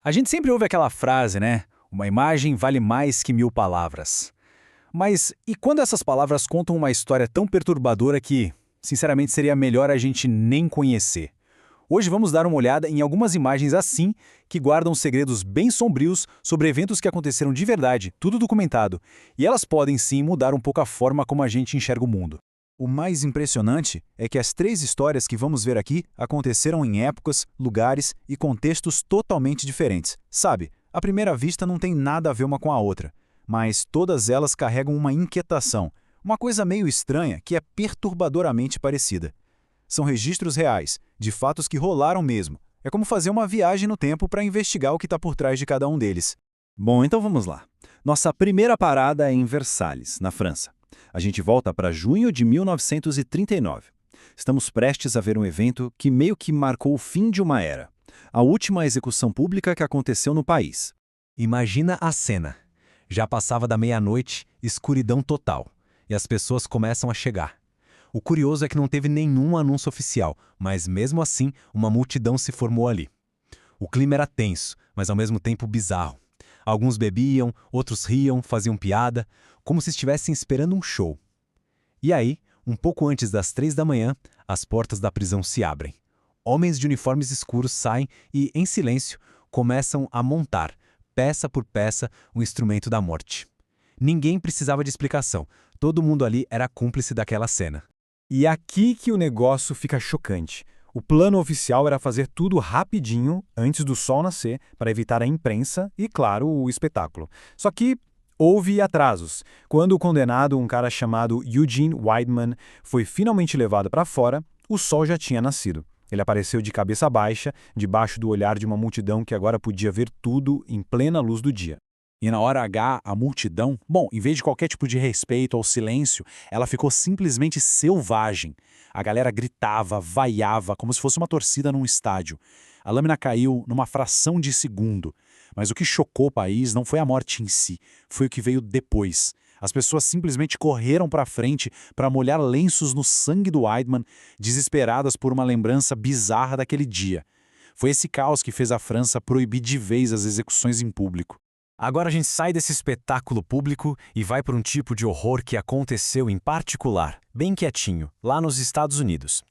A gente sempre ouve aquela frase, né? Uma imagem vale mais que 1000 palavras. Mas e quando essas palavras contam uma história tão perturbadora que, sinceramente, seria melhor a gente nem conhecer? Hoje vamos dar uma olhada em algumas imagens assim, que guardam segredos bem sombrios sobre eventos que aconteceram de verdade, tudo documentado. E elas podem sim mudar um pouco a forma como a gente enxerga o mundo. O mais impressionante é que as 3 histórias que vamos ver aqui aconteceram em épocas, lugares e contextos totalmente diferentes. Sabe, à primeira vista não tem nada a ver uma com a outra, mas todas elas carregam uma inquietação, uma coisa meio estranha que é perturbadoramente parecida. São registros reais, de fatos que rolaram mesmo. É como fazer uma viagem no tempo para investigar o que está por trás de cada um deles. Bom, então vamos lá. Nossa primeira parada é em Versalhes, na França. A gente volta para junho de 1939. Estamos prestes a ver um evento que meio que marcou o fim de uma era. A última execução pública que aconteceu no país. Imagina a cena. Já passava da meia-noite, escuridão total, e as pessoas começam a chegar. O curioso é que não teve nenhum anúncio oficial, mas mesmo assim, uma multidão se formou ali. O clima era tenso, mas ao mesmo tempo bizarro. Alguns bebiam, outros riam, faziam piada, como se estivessem esperando um show. E aí, um pouco antes das 3 da manhã, as portas da prisão se abrem. Homens de uniformes escuros saem e, em silêncio, começam a montar, peça por peça, o instrumento da morte. Ninguém precisava de explicação. Todo mundo ali era cúmplice daquela cena. E aqui que o negócio fica chocante. O plano oficial era fazer tudo rapidinho, antes do sol nascer, para evitar a imprensa e, claro, o espetáculo. Só que houve atrasos. Quando o condenado, um cara chamado Eugene Weidman, foi finalmente levado para fora, o sol já tinha nascido. Ele apareceu de cabeça baixa, debaixo do olhar de uma multidão que agora podia ver tudo em plena luz do dia. E na hora H, a multidão, em vez de qualquer tipo de respeito ou silêncio, ela ficou simplesmente selvagem. A galera gritava, vaiava, como se fosse uma torcida num estádio. A lâmina caiu numa fração de segundo. Mas o que chocou o país não foi a morte em si, foi o que veio depois. As pessoas simplesmente correram para frente para molhar lenços no sangue do Weidman, desesperadas por uma lembrança bizarra daquele dia. Foi esse caos que fez a França proibir de vez as execuções em público. Agora a gente sai desse espetáculo público e vai para um tipo de horror que aconteceu em particular, bem quietinho, lá nos Estados Unidos.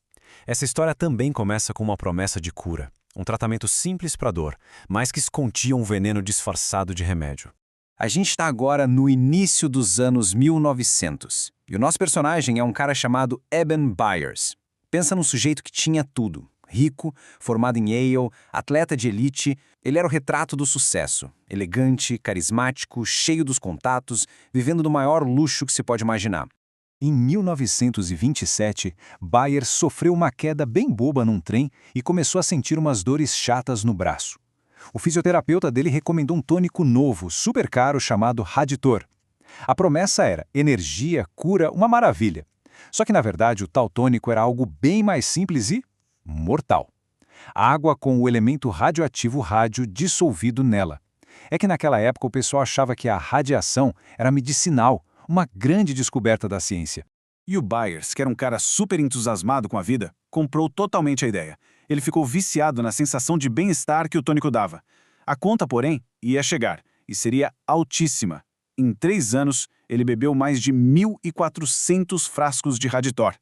Essa história também começa com uma promessa de cura, um tratamento simples para a dor, mas que escondia um veneno disfarçado de remédio. A gente está agora no início dos anos 1900, e o nosso personagem é um cara chamado Eben Byers. Pensa num sujeito que tinha tudo. Rico, formado em Yale, atleta de elite, ele era o retrato do sucesso. Elegante, carismático, cheio dos contatos, vivendo do maior luxo que se pode imaginar. Em 1927, Byers sofreu uma queda bem boba num trem e começou a sentir umas dores chatas no braço. O fisioterapeuta dele recomendou um tônico novo, super caro, chamado Raditor. A promessa era energia, cura, uma maravilha. Só que, na verdade, o tal tônico era algo bem mais simples e mortal. Água com o elemento radioativo rádio dissolvido nela. É que naquela época o pessoal achava que a radiação era medicinal, uma grande descoberta da ciência. E o Byers, que era um cara super entusiasmado com a vida, comprou totalmente a ideia. Ele ficou viciado na sensação de bem-estar que o tônico dava. A conta, porém, ia chegar, e seria altíssima. Em 3 anos, ele bebeu mais de 1.400 frascos de Raditor.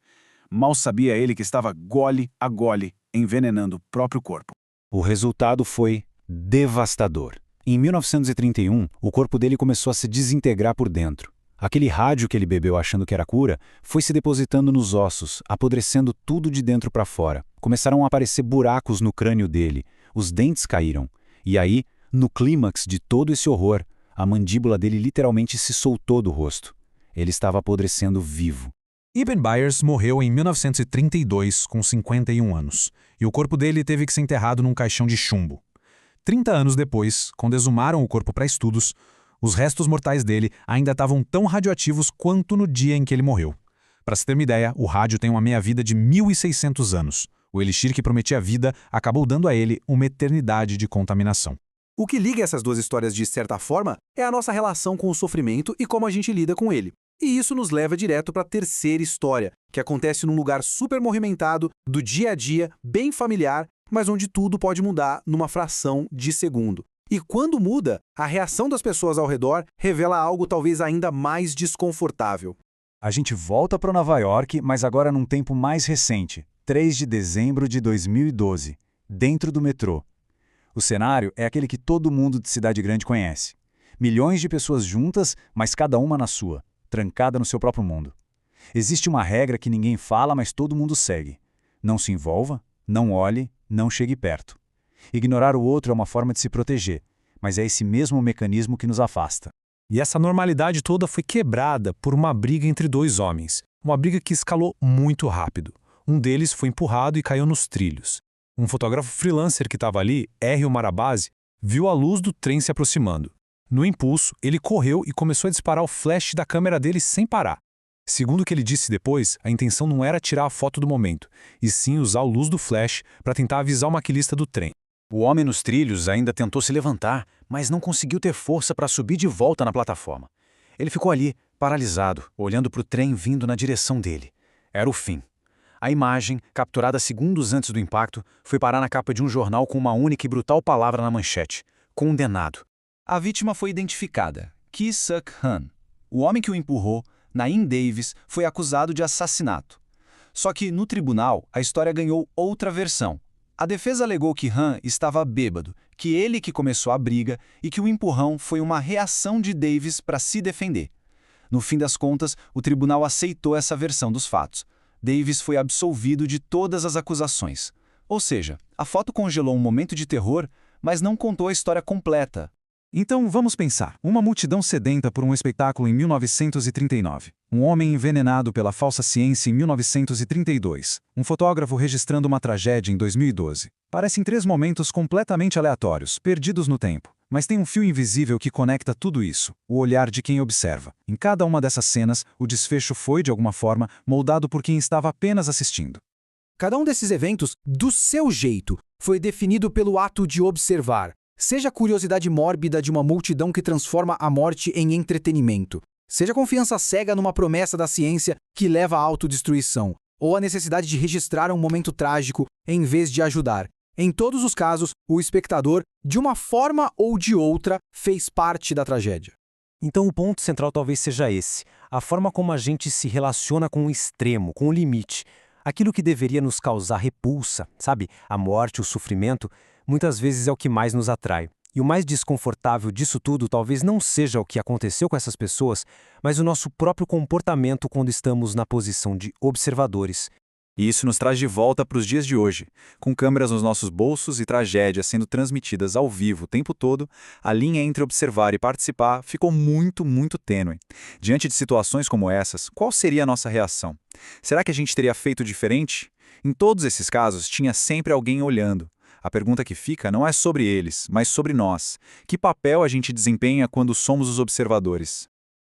Mal sabia ele que estava gole a gole envenenando o próprio corpo. O resultado foi devastador. Em 1931, o corpo dele começou a se desintegrar por dentro. Aquele rádio que ele bebeu achando que era cura foi se depositando nos ossos, apodrecendo tudo de dentro para fora. Começaram a aparecer buracos no crânio dele, os dentes caíram. E aí, no clímax de todo esse horror, a mandíbula dele literalmente se soltou do rosto. Ele estava apodrecendo vivo. Eben Byers morreu em 1932, com 51 anos, e o corpo dele teve que ser enterrado num caixão de chumbo. 30 anos depois, quando exumaram o corpo para estudos, os restos mortais dele ainda estavam tão radioativos quanto no dia em que ele morreu. Para se ter uma ideia, o rádio tem uma meia-vida de 1.600 anos. O elixir que prometia vida acabou dando a ele uma eternidade de contaminação. O que liga essas duas histórias de certa forma é a nossa relação com o sofrimento e como a gente lida com ele. E isso nos leva direto para a terceira história, que acontece num lugar super movimentado, do dia a dia, bem familiar, mas onde tudo pode mudar numa fração de segundo. E quando muda, a reação das pessoas ao redor revela algo talvez ainda mais desconfortável. A gente volta para Nova York, mas agora num tempo mais recente, 3 de dezembro de 2012, dentro do metrô. O cenário é aquele que todo mundo de cidade grande conhece. Milhões de pessoas juntas, mas cada uma na sua, trancada no seu próprio mundo. Existe uma regra que ninguém fala, mas todo mundo segue. Não se envolva, não olhe, não chegue perto. Ignorar o outro é uma forma de se proteger, mas é esse mesmo mecanismo que nos afasta. E essa normalidade toda foi quebrada por uma briga entre dois homens. Uma briga que escalou muito rápido. Um deles foi empurrado e caiu nos trilhos. Um fotógrafo freelancer que estava ali, R. Marabase, viu a luz do trem se aproximando. No impulso, ele correu e começou a disparar o flash da câmera dele sem parar. Segundo o que ele disse depois, a intenção não era tirar a foto do momento, e sim usar a luz do flash para tentar avisar o maquilista do trem. O homem nos trilhos ainda tentou se levantar, mas não conseguiu ter força para subir de volta na plataforma. Ele ficou ali, paralisado, olhando para o trem vindo na direção dele. Era o fim. A imagem, capturada segundos antes do impacto, foi parar na capa de um jornal com uma única e brutal palavra na manchete: condenado. A vítima foi identificada, Ki-Suk Han. O homem que o empurrou, Naeem Davis, foi acusado de assassinato. Só que, no tribunal, a história ganhou outra versão. A defesa alegou que Han estava bêbado, que ele que começou a briga e que o empurrão foi uma reação de Davis para se defender. No fim das contas, o tribunal aceitou essa versão dos fatos. Davis foi absolvido de todas as acusações. Ou seja, a foto congelou um momento de terror, mas não contou a história completa. Então vamos pensar. Uma multidão sedenta por um espetáculo em 1939. Um homem envenenado pela falsa ciência em 1932. Um fotógrafo registrando uma tragédia em 2012. Parecem 3 momentos completamente aleatórios, perdidos no tempo. Mas tem um fio invisível que conecta tudo isso, o olhar de quem observa. Em cada uma dessas cenas, o desfecho foi, de alguma forma, moldado por quem estava apenas assistindo. Cada um desses eventos, do seu jeito, foi definido pelo ato de observar. Seja a curiosidade mórbida de uma multidão que transforma a morte em entretenimento. Seja a confiança cega numa promessa da ciência que leva à autodestruição. Ou a necessidade de registrar um momento trágico em vez de ajudar. Em todos os casos, o espectador, de uma forma ou de outra, fez parte da tragédia. Então o ponto central talvez seja esse. A forma como a gente se relaciona com o extremo, com o limite. Aquilo que deveria nos causar repulsa, sabe? A morte, o sofrimento, muitas vezes é o que mais nos atrai. E o mais desconfortável disso tudo talvez não seja o que aconteceu com essas pessoas, mas o nosso próprio comportamento quando estamos na posição de observadores. E isso nos traz de volta para os dias de hoje. Com câmeras nos nossos bolsos e tragédias sendo transmitidas ao vivo o tempo todo, a linha entre observar e participar ficou muito, muito tênue. Diante de situações como essas, qual seria a nossa reação? Será que a gente teria feito diferente? Em todos esses casos, tinha sempre alguém olhando. A pergunta que fica não é sobre eles, mas sobre nós. Que papel a gente desempenha quando somos os observadores?